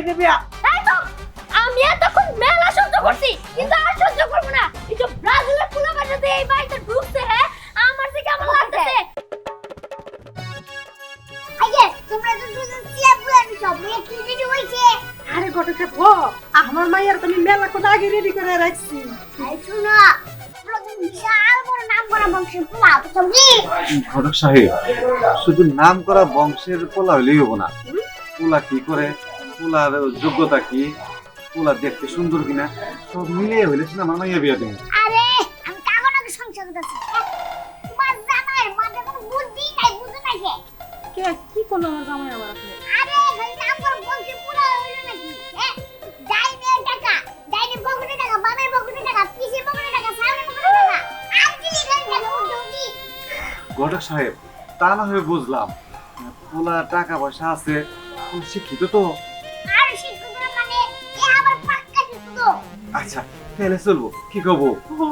যে বিয়া। তাই তো আমি এতক্ষণ মেলা সহ্য করছি কিন্তু আর সহ্য করব না। এই যে ব্রাজিলের পোলাপান যদি এই বাড়িতে ঢুকছে হ্যাঁ আমার থেকে কেমন লাগতেছে। আইয়ে তোমরা তো দুজন চিয়া বুলানি সব মেয়ে কি রেডি হইছে। আরে ঘটকে ভ আমার মাইয়ার তো আমি মেলা কোন আগে রেডি করে রাখছি। এই শুনো প্রথম বিশাল বড় নাম করা বংশের পোলা বুঝলি। ঘটক সাহেব শুধু নাম করা বংশের পোলা হইলেই হবো না, পোলা কি করে, পোলার যোগ্যতা কি, পোলা দেখতে সুন্দর কিনা সব মিলিয়ে হইলে না আমার মাইয়া বিয়া দিন। আরে আমি কাগনাকে সংসার করতেছি। তোমার জামাইয়ের মাঝে কোনো বুদ্ধি নাই বুঝো না কে। কে কি করলো আমার জামাই আবার আপনি? আরে খালি নাম করে বংশের পোলা হইলো নাকি হ্যাঁ। ডাইনের টাকা ডাইনের পকেটে টাকা বামের পকেটে টাকা পিছের পকেটে টাকা সামনের পকেটে টাকা আর কি খালি টাকা উঠি। ঘটক সাহেব তা না হয়ে বুঝলাম, পোলা টাকা পয়সা আছে, ও শিক্ষিত তো। আর শিক্ষক মানে এ আবার পাক্কা শিক্ষক। আচ্ছা তাহলে চলবো, কি করবো? ও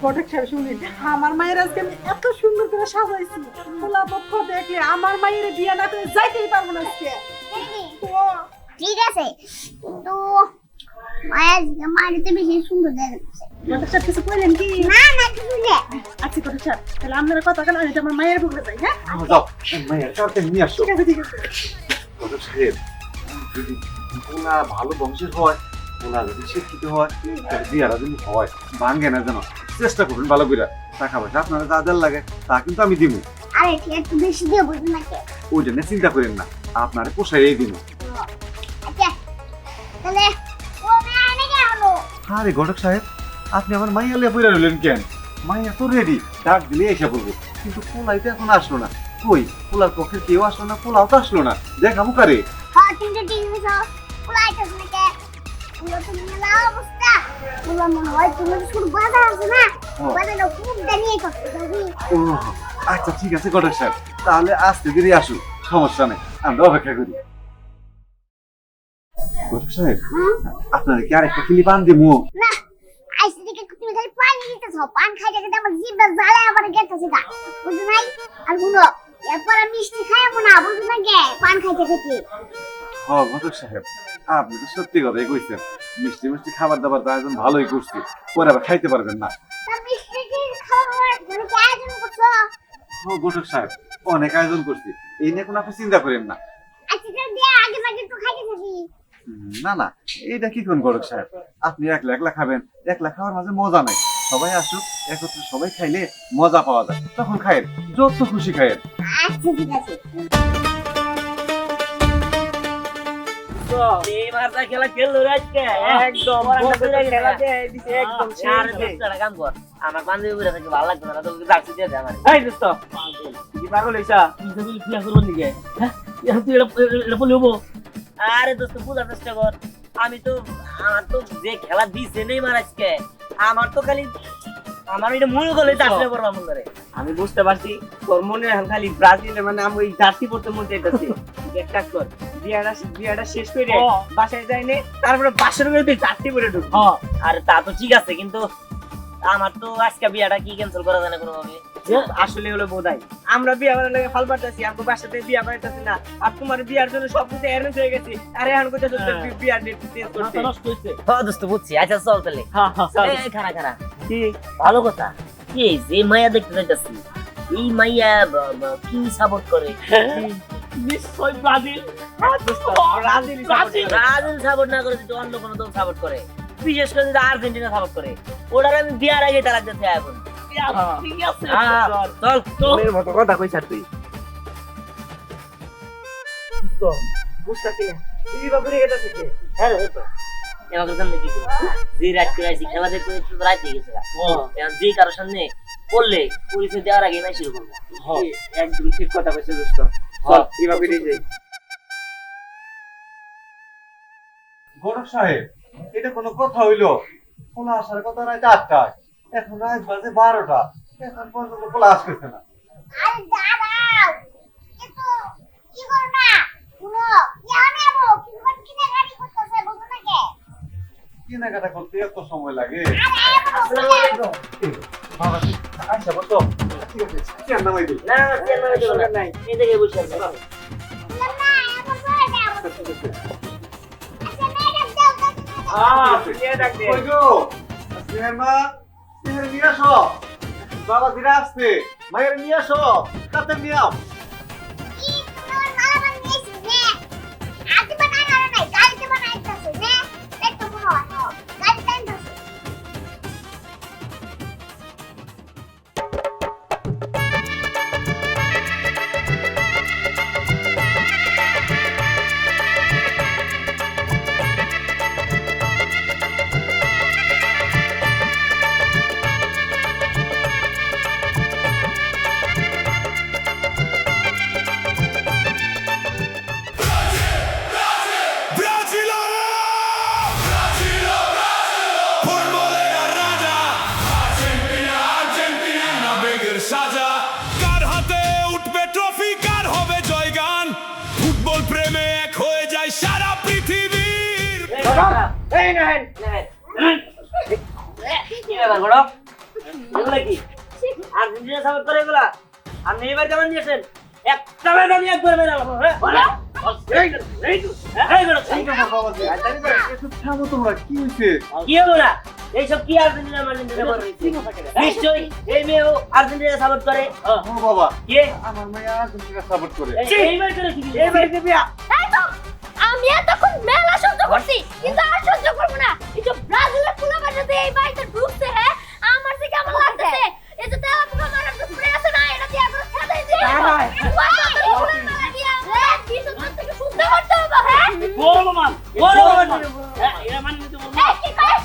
ঘটক সাহেব শুনি আমার মায়ের আজকে আমি এত সুন্দর করে সাজাইছি, পোলা পক্ষ দেখলে আমার মায়ের বিয়া না করে যাইতেই পারবো না আজকে। ঠিক আছে কিন্তু মায়ের তো বেশি সুন্দর দেখাচ্ছে। ঘটক সাহেব কিছু কইলেন কি? না না কিছু না। আচ্ছা ঘটক সাহেব তাহলে আপনারা কথা কেন আমি আমার মায়ের বুকে যাই। হ্যাঁ যাও মাইয়া কাউকে নিয়ে আসো। ঠিক আছে ঠিক আছে। ঘটক সাহেব যদি পোলা ভালো বংশের হয়, পোলা যদি শিক্ষিত হয়, তাহলে বিয়ারা যদি হয় ভাঙ্গে না যেন, চেষ্টা করবেন ভালো করে। টাকা পয়সা আপনারা যা দেওয়ার লাগে তা কিন্তু আমি দিব। আরে ঠিক একটু বেশি দিয়ে বুঝুন না কে। ওই জন্য চিন্তা করেন না, আপনারা পোষাইয়াই দিব। আচ্ছা তাহলে ও মেয়ে নাকি হলো। আরে ঘটক সাহেব আপনি আমার মাইয়া লিয়ে পড়ে রইলেন কেন? মাইয়া তো রেডি, ডাক দিলে এসে পড়বো, কিন্তু পোলাই তো এখন আসলো না। কই পোলার পক্ষে কেউ আসলো না, পোলাও তো আসলো না, দেখাবো কারে? হ্যাঁ তুমি ঠিক হইছো। কুলাইছস না কে। কুলো তো মেলা অবস্থা। কুলো মনে হয় তুমি শুধু বাজার আছে না। বাজারে খুব দাঁড়িয়ে করতে যাবি। ও আচ্ছা ঠিক আছে ঘটক সাহেব, তাহলে আজকে দেরি আসুক, সমস্যা নেই, আমরা অপেক্ষা করি। ঘটক সাহেব আপনার কি আরেকটা কিলি পান দিমু? না আইসি দিকে তুমি খালি পানি দিতেছ। পান খাইতে খাইতে আমার জিভটা জ্বালা আবার গেতেছে গা। বুঝো নাই? আর শুনো এরপর আমি মিষ্টি খাইবো না বুঝো না কে পান খাইতে খাইতে। হ ঘটক সাহেব আপনি তো সত্যি কথাই কইছেন, মিষ্টি মিষ্টি খাবার দাবার তো আয়োজন ভালোই করছি, পরে আবার খাইতে পারবেন না। তা মিষ্টি কি খাবার মানে কি আয়োজন করছো? হ ঘটক সাহেব অনেক আয়োজন করছি, এই নিয়ে কোনো আপনি চিন্তা করেন না। আচ্ছা তাহলে দিয়ে আগে ভাগে একটু খাইতে থাকি। না না এইটা কি কোন ঘটক সাহেব, আপনি একলা একলা খাবেন, একলা খাওয়ার মাঝে মজা নাই। সবাই আসুক একত্রে, সবাই খাইলে মজা পাওয়া যায়, তখন খায়েন যত খুশি খায়েন। আচ্ছা ঠিক আছে। এই মারটা খেলা খেললো আজকে একদম খেলা দিছে একদম সারা কাম কর। আমার বান্ধবী বুড়া থেকে ভালো লাগতো না, তো ডাকছি দিয়ে দে আমার। এই দোস্ত কি পাগল হইছা? তুই তো কি করব নিকে? হ্যাঁ তুই এটা বলি হবো? আরে দোস্ত বুঝার চেষ্টা কর, আমি তো আমার তো যে খেলা দিছে নেই মার আজকে, আমার তো খালি আমার এটা মনে করলে চাষলে পড়বা মন করে। আমি বুঝতে পারছি তোর মনে এখন খালি ব্রাজিলে মানে আমি ওই জার্সি পড়তে মন চাইতেছি। এক কাজ কর, বিয়াটা শেষ করে বাসায় যাই নে, তারপরে বাসার করে তুই জার্সি পরে ঢুক। আরে তা তো ঠিক আছে, কিন্তু আমার তো আজকে বিয়াটা কি ক্যান্সেল করা যায় না কোনোভাবে? আসলে হলো বোধাই আমরা বিয়া বানার লাগে ফাল পাঠাচ্ছি, আমাকে বাসাতে বিয়া বানাইতেছি না, আর তোমার বিয়ার জন্য সবকিছু অ্যারেঞ্জ হয়ে গেছে। আরে এখন কোথায় বিয়ার ডেট চেঞ্জ করতে নষ্ট হইছে। হ্যাঁ দোস্ত বুঝছি, আচ্ছা চল তাহলে। এই খানা খানা কি ভালো কথা, কি যে মাইয়া দেখতে যাইতাছি এই মাইয়া কি সাপোর্ট করে? নিশ্চয় ব্রাজিল। ব্রাজিল সাপোর্ট না করে যদি অন্য কোনো দল সাপোর্ট করে, বিশেষ করে যদি আর্জেন্টিনা সাপোর্ট করে, ওটার আমি বিয়ার আগে তালাক দিতে এখন। ঠিক আছে চল তোর মতো কথা কইছ তুই। তো বুঝতাছি না তুই বাবুরে এটা থেকে। হ্যাঁ তো এবার সামনে কি করব? যে রাত করে আইছি খেলা দেখতে একটু রাত হয়ে গেছে। এখন যে কারোর সামনে বললে পরিচয় দেওয়ার আগে নাই শুরু করবো। একদম ঠিক কথা কইছ দোস্ত। চল এই বাবুরে যাই। ঘটক সাহেব এটা কোনো কথা হইলো? পোলা আসার কথা রাত 8টায়, এখন রাত বাজে 12টা, এখন পর্যন্ত পোলা আসতেছে না। আরে দাঁড়াও এতো কি করো না শুনো ইয়া নেবো কিন্তু কিনে গাড়ি করতেছে বুঝো না কে। কেনাকাটা করতে এত সময় লাগে? আসসালামু আলাইকুম। বাবা আচ্ছা বসো, ঠিক আছে কেন নামাই দিই? না চেন না দরকার নাই, এই জায়গায় বসে আছি। না এমন করে না। আচ্ছা কই গো স্নেহের মা স্নেহের নিয়ে আসো বাবা ধীরে আসছে মায়ের নিয়ে আসো তাতে নিয়ে আও কি তোর মালা বানিয়েছিস নে আজকে বানানো নাই কালকে বানাইতেছে নে দেখ তো মনে হয় কালকে টাইমতেছে সাজা কার হাতে উঠবে ট্রফি কার হবে জয়গান ফুটবল প্রেমে এক হয়ে যায় সারা পৃথিবীর এই নেন কি ব্যাপার বড় এগুলা কি আর্জেন্টিনা সাপোর্ট করে এগুলা আপনি এবার কেমন দিয়েছেন একটা মেরে আমি একবার মেরে আলাম হ্যাঁ থামো তোমরা কি হয়েছে কি হলো না এইসব কি আর্জেন্টিনা মার্জেন্টিনা করে নিশ্চয়ই এই মেয়েও আর্জেন্টিনা সাপোর্ট করে ও বাবা কে আমার মেয়ে আর্জেন্টিনা সাপোর্ট করে এইবার করে কি এইবার কে বিয়া তাই তো আমি এতক্ষণ মেলা সহ্য করছি কিন্তু আর সহ্য করব না এই যে ব্রাজিলের ফুলাবাজাতে এই বাইকটা ঢুকছে হ্যাঁ আমার যে কেমন লাগতেছে এই যে তেলা পোকা মারার যে স্প্রে আছে না এটা দিয়ে একবার খেতে দিই কিছু থেকে শুদ্ধ করতে হবে হ্যাঁ বড় মান এরা মানে নিতে বলবো এই কি করে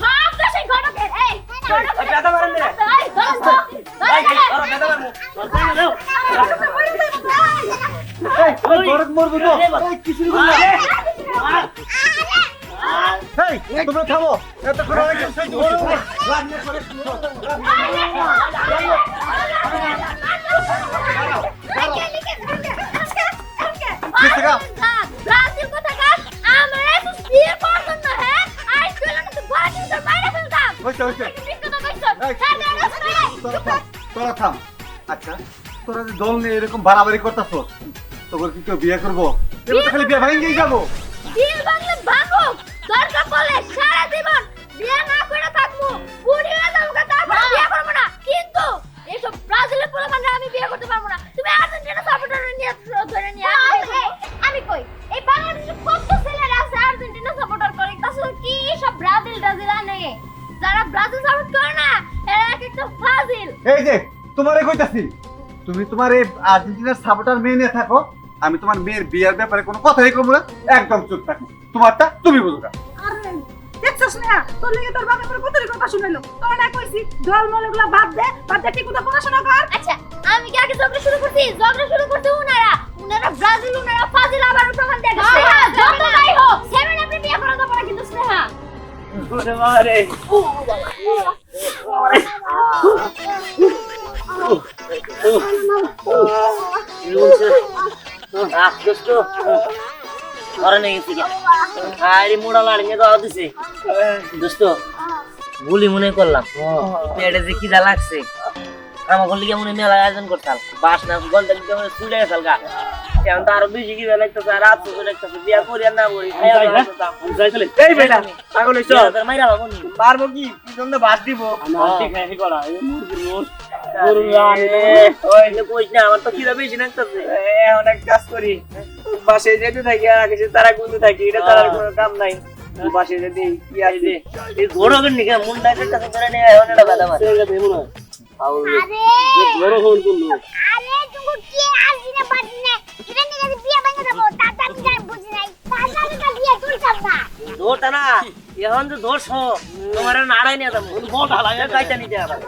সব তোমরা থামো এতক্ষণ অনেক সহ্য ব্রাজিল কোথাকার আমরা এত বিয়ে করতাম না হ্যাঁ আই চলে না তো বাড়ি তো মাইরা ফেলতাম হইছে তোরা থাম আচ্ছা তোরা যে দল নিয়ে এরকম বাড়াবাড়ি করতেছ তোর কি কেউ বিয়ে করবো এবার তো খালি বিয়ে ভাঙিয়ে যাবো বিয়ে বাংলা ভাঙো দরকার পড়লে সারা জীবন বিয়ে না করে থাকবো বুড়ি হয়ে যাবো তারপর বিয়ে করবো না কিন্তু এইসব ব্রাজিলের পোলাপানরা আমি বিয়ে করতে পারবো না তুমি আর্জেন্টিনা সাপোর্টার নিয়ে ধরে নিয়ে আমি কই এই বাংলাদেশে কত ছেলেরা আছে আর্জেন্টিনা সাপোর্টার করে তাছাড়া কি সব ব্রাজিল আনে যারা ব্রাজিল সাপোর্ট করে না এরা এক একটা ফাজিল এই যে তোমারে কইতাছি তুমি তোমার এই আর্জেন্টিনার সাপোর্টার মেয়ে নিয়ে থাকো আমি তোমার মেয়ের বিয়ের ব্যাপারে কোনো কথাই কমবো না একদম চুপ থাকো তোমারটা তুমি বুঝো না আরে দেখছস না তোর লাগে তোর বাবা করে কতরি কথা শুনাইলো তোর না কইছি দল মলেগুলা বাদ দে ঠিক মতো পড়াশোনা কর আচ্ছা আমি কি আগে ঝগড়া শুরু করতে উনারা ব্রাজিল উনারা ফাজিল আবার প্রমাণ দিয়ে গেছে যত যাই হোক সেভেন আপনি বিয়ে করা যাবে না কিন্তু স্নেহা ওরে বাবারে ভুলি মনে করলাম পেটে যে খিদা লাগছে আমার লিগে মনে মেলা আয়োজন করতাম বাস না গলটা চুলে গেছাল গা এখন তো আরো বেশি খিদা লাগতেছে আর রাত লাগতেছে বিয়া করি আর না করি এই বেটা পাগল হইছ মাইরা বাবু পারবো কি পিছন দিয়ে ভাত দিব আমার তো খিদা বেশি লাগতেছে অনেক কাজ করি বাসে যেতে থাকি আর আগে তারা গুনতে থাকি এটা তার কোনো কাম নাই বাসে যেতে কি আছে এই ঘোড়ো গন্ডি কে মুন্ডা একটা করে নিয়ে এখন এটা বাধা মারে আরে তুমি কি আজ দিনে বাদ দিনে এটা নিয়ে বিয়ে ধরতা না এখন যে ধরছ তোমার নাড়াই নিয়ে যাবো বল ঢালাই গাইটা নিতে আবার